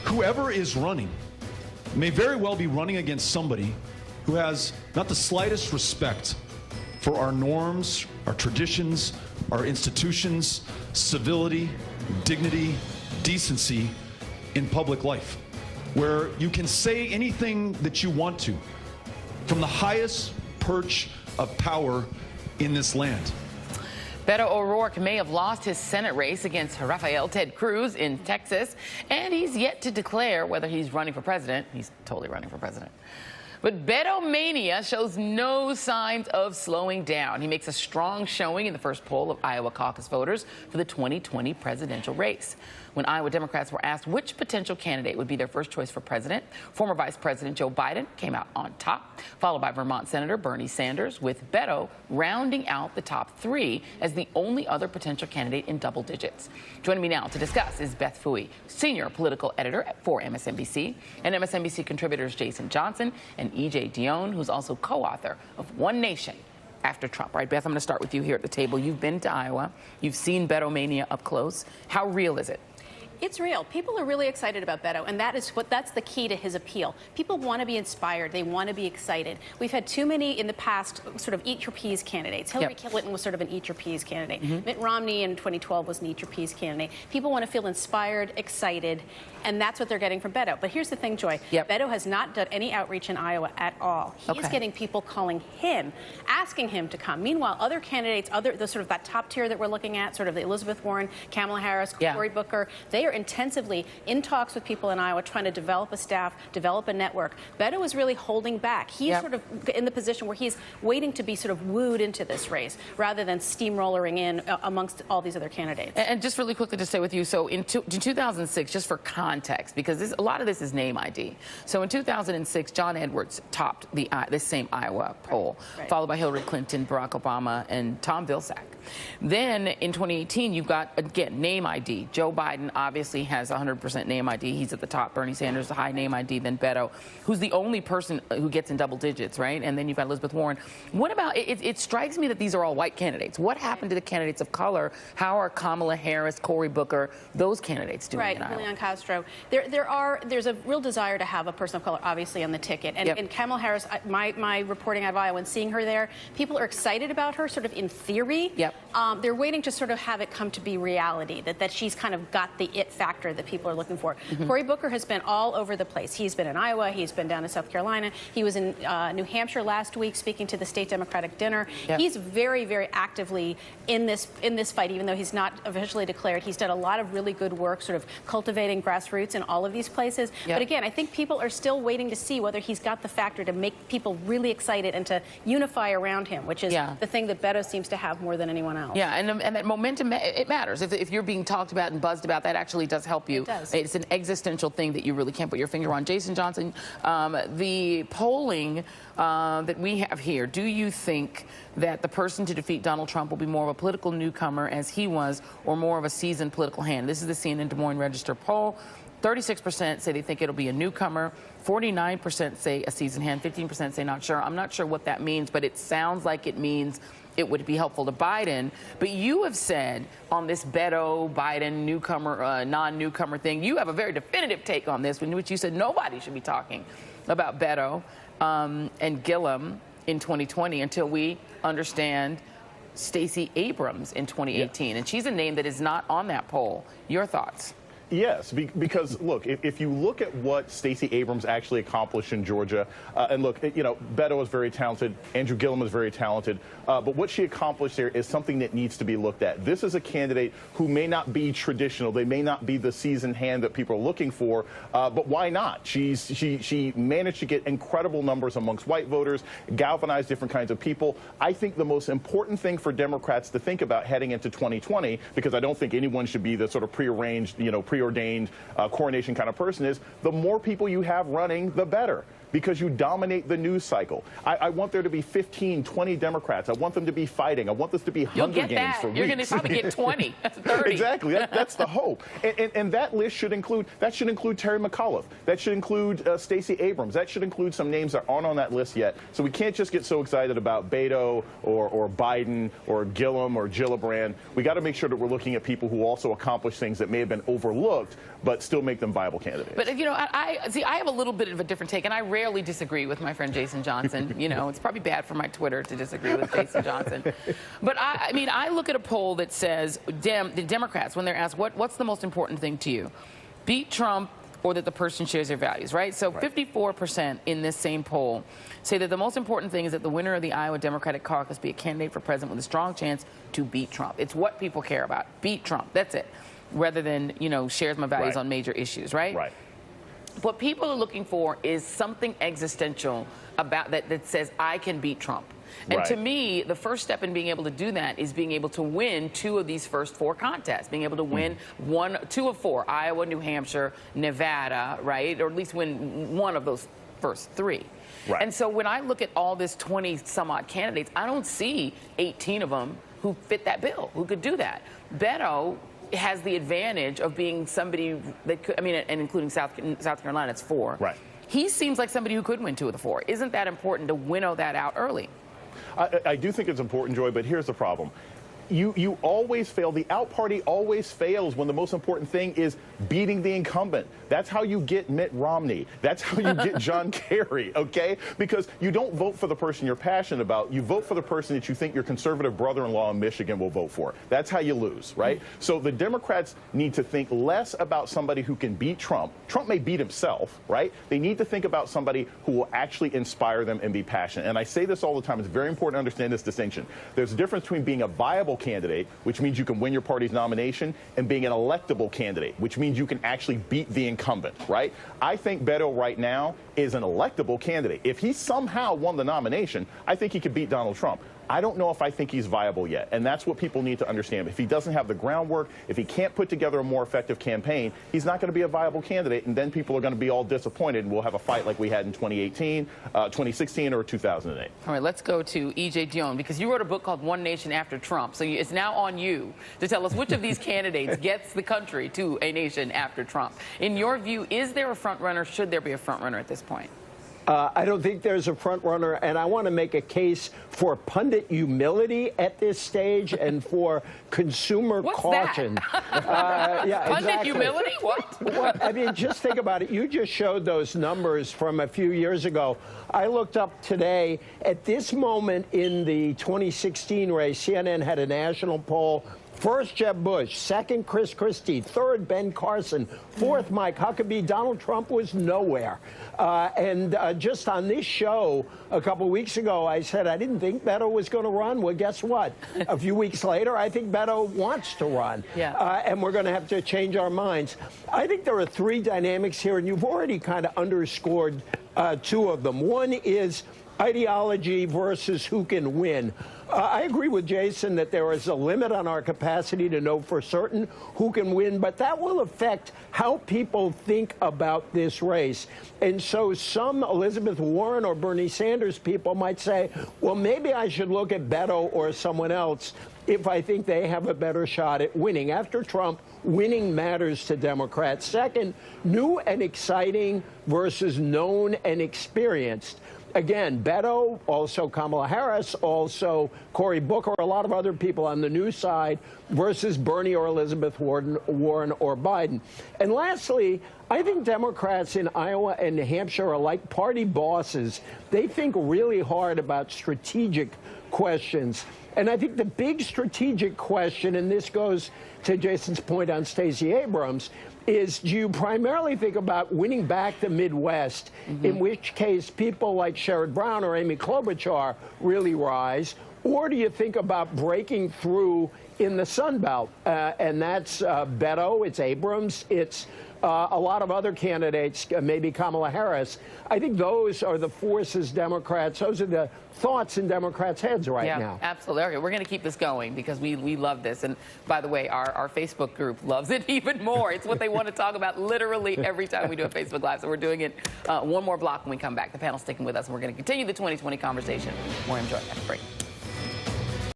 whoever is running may very well be running against somebody who has not the slightest respect for our norms, our traditions, our institutions, civility, dignity, decency in public life, where you can say anything that you want to from the highest perch of power in this land. Beto O'Rourke may have lost his Senate race against Rafael Ted Cruz in Texas, and he's yet to declare whether he's running for president. He's totally running for president. But Beto mania shows no signs of slowing down. He makes a strong showing in the first poll of Iowa caucus voters for the 2020 presidential race. When Iowa Democrats were asked which potential candidate would be their first choice for president, former Vice President Joe Biden came out on top, followed by Vermont Senator Bernie Sanders, with Beto rounding out the top three as the only other potential candidate in double digits. Joining me now to discuss is Beth Fouhy, senior political editor for MSNBC, and MSNBC contributors Jason Johnson and EJ Dionne, who's also co-author of One Nation After Trump. All right, Beth, I'm going to start with you here at the table. You've been to Iowa. You've seen Beto mania up close. How real is it? It's real. People are really excited about Beto, and that's the key to his appeal. People want to be inspired. They want to be excited. We've had too many in the past sort of eat your peas candidates. Hillary Clinton was sort of an eat your peas candidate. Mitt Romney in 2012 was an eat your peas candidate. People want to feel inspired, excited, and that's what they're getting from Beto. But here's the thing, Joy. Beto has not done any outreach in Iowa at all. He is getting people calling him, asking him to come. Meanwhile, other candidates, the sort of that top tier that we're looking at, sort of the Elizabeth Warren, Kamala Harris, Cory Booker, they are intensively in talks with people in Iowa trying to develop a staff, develop a network. Beto is really holding back. He's sort of in the position where he's waiting to be sort of wooed into this race rather than steamrolling in amongst all these other candidates. And just really quickly to stay with you, so in 2006, just for context, because a lot of this is name ID. So in 2006, John Edwards topped this same Iowa poll, followed by Hillary Clinton, Barack Obama, and Tom Vilsack. Then in 2018, you've got, again, name ID. Joe Biden obviously has 100% name ID. He's at the top. Bernie Sanders, a high name ID. Then Beto, who's the only person who gets in double digits, right? And then you've got Elizabeth Warren. What about, it strikes me that these are all white candidates. What happened to the candidates of color? How are Kamala Harris, Cory Booker, those candidates doing in Iowa? Julian Castro. There's a real desire to have a person of color, obviously, on the ticket. And Kamala Harris, my reporting out of Iowa and seeing her there, people are excited about her, sort of in theory. They're waiting to sort of have it come to be reality, that she's kind of got the it factor that people are looking for. Cory Booker has been all over the place. He's been in Iowa. He's been down in South Carolina. He was in New Hampshire last week speaking to the state Democratic dinner. He's very, very actively in this fight, even though he's not officially declared. He's done a lot of really good work sort of cultivating grassroots in all of these places. But again, I think people are still waiting to see whether he's got the factor to make people really excited and to unify around him, which is the thing that Beto seems to have more than anyone else. And that momentum, it matters. If you're being talked about and buzzed about, that actually does help you. It does. It's an existential thing that you really can't put your finger on. Jason Johnson, the polling that we have here, do you think that the person to defeat Donald Trump will be more of a political newcomer as he was, or more of a seasoned political hand? This is the CNN Des Moines Register poll. 36% say they think it'll be a newcomer. 49% say a seasoned hand. 15% say not sure. I'm not sure what that means, but it sounds like it means it would be helpful to Biden. But you have said on this Beto, Biden, newcomer, non-newcomer thing, you have a very definitive take on this, in which you said nobody should be talking about Beto and Gillum in 2020 until we understand Stacey Abrams in 2018. And she's a name that is not on that poll. Your thoughts? Yes, because, look, if you look at what Stacey Abrams actually accomplished in Georgia, and look, Beto is very talented, Andrew Gillum is very talented, but what she accomplished there is something that needs to be looked at. This is a candidate who may not be traditional. They may not be the seasoned hand that people are looking for, but why not? She managed to get incredible numbers amongst white voters, galvanize different kinds of people. I think the most important thing for Democrats to think about heading into 2020, because I don't think anyone should be the sort of prearranged, preordained coronation kind of person, is the more people you have running, the better. because you dominate the news cycle. I want there to be 15, 20 Democrats. I want them to be fighting. I want this to be Hunger Games for weeks. You're going to probably get 20, 30. Exactly. That's the hope. And that list should include Terry McAuliffe. That should include Stacey Abrams. That should include some names that aren't on that list yet. So we can't just get so excited about Beto or Biden or Gillum or Gillibrand. We got to make sure that we're looking at people who also accomplish things that may have been overlooked, but still make them viable candidates. But, you know, I have a little bit of a different take, and I rarely disagree with my friend Jason Johnson. You know, it's probably bad for my Twitter to disagree with Jason Johnson. But, I mean, I look at a poll that says the Democrats, when they're asked, what's the most important thing to you? Beat Trump or that the person shares their values, right? So 54% in this same poll say that the most important thing is that the winner of the Iowa Democratic caucus be a candidate for president with a strong chance to beat Trump. It's what people care about. Beat Trump. That's it. Rather than, you know, shares my values on major issues, right? Right. What people are looking for is something existential about that says I can beat Trump. And to me, the first step in being able to do that is being able to win 2 of these first 4 contests, being able to win 2 of 4, Iowa, New Hampshire, Nevada, right? Or at least win 1 of those first 3. Right. And so when I look at all this 20-some-odd candidates, I don't see 18 of them who fit that bill, who could do that. Beto has the advantage of being somebody that could, I mean, and including South Carolina, it's 4. Right. He seems like somebody who could win 2 of the 4. Isn't that important to winnow that out early? I do think it's important, Joy, but here's the problem. You always fail. The out party always fails when the most important thing is beating the incumbent. That's how you get Mitt Romney. That's how you get John Kerry, okay? Because you don't vote for the person you're passionate about. You vote for the person that you think your conservative brother-in-law in Michigan will vote for. That's how you lose, right? So the Democrats need to think less about somebody who can beat Trump. Trump may beat himself, right? They need to think about somebody who will actually inspire them and be passionate. And I say this all the time. It's very important to understand this distinction. There's a difference between being a viable candidate, which means you can win your party's nomination, and being an electable candidate, which means you can actually beat the incumbent, right? I think Beto right now is an electable candidate. If he somehow won the nomination, I think he could beat Donald Trump. I don't know if I think he's viable yet, and that's what people need to understand. If he doesn't have the groundwork, if he can't put together a more effective campaign, he's not going to be a viable candidate, and then people are going to be all disappointed, and we'll have a fight like we had in 2018, 2016, or 2008. All right, let's go to E.J. Dionne, because you wrote a book called One Nation After Trump, so it's now on you to tell us which of these candidates gets the country to a nation after Trump. In your view, is there a front runner? Should there be a front runner at this point? I don't think there's a front runner, and I want to make a case for pundit humility at this stage and for consumer caution. Pundit exactly. humility? What? I mean, just think about it. You just showed those numbers from a few years ago. I looked up today. At this moment in the 2016 race, CNN had a national poll. First, Jeb Bush. Second, Chris Christie. Third, Ben Carson. Fourth, Mike Huckabee. Donald Trump was nowhere. Just on this show a couple weeks ago, I said I didn't think Beto was going to run. Well, guess what? A few weeks later, I think Beto wants to run. And we're going to have to change our minds. I think there are 3 dynamics here, and you've already kind of underscored 2 of them. One is ideology versus who can win. I agree with Jason that there is a limit on our capacity to know for certain who can win, but that will affect how people think about this race. And so some Elizabeth Warren or Bernie Sanders people might say, well, maybe I should look at Beto or someone else if I think they have a better shot at winning. After Trump, winning matters to Democrats. Second, new and exciting versus known and experienced. Again, Beto, also Kamala Harris, also Cory Booker, a lot of other people on the new side versus Bernie or Elizabeth Warren or Biden. And lastly, I think Democrats in Iowa and New Hampshire are like party bosses. They think really hard about strategic questions. And I think the big strategic question, and this goes to Jason's point on Stacey Abrams, is do you primarily think about winning back the Midwest, in which case people like Sherrod Brown or Amy Klobuchar really rise, Or do you think about breaking through in the Sun Belt? And that's Beto, it's Abrams, it's a lot of other candidates, maybe Kamala Harris. I think those are the forces Democrats, those are the thoughts in Democrats' heads right now. Absolutely. Okay, we're going to keep this going because we love this. And by the way, our Facebook group loves it even more. It's what they want to talk about literally every time we do a Facebook Live. So we're doing it one more block when we come back. The panel's sticking with us, and we're going to continue the 2020 conversation. More enjoy after break.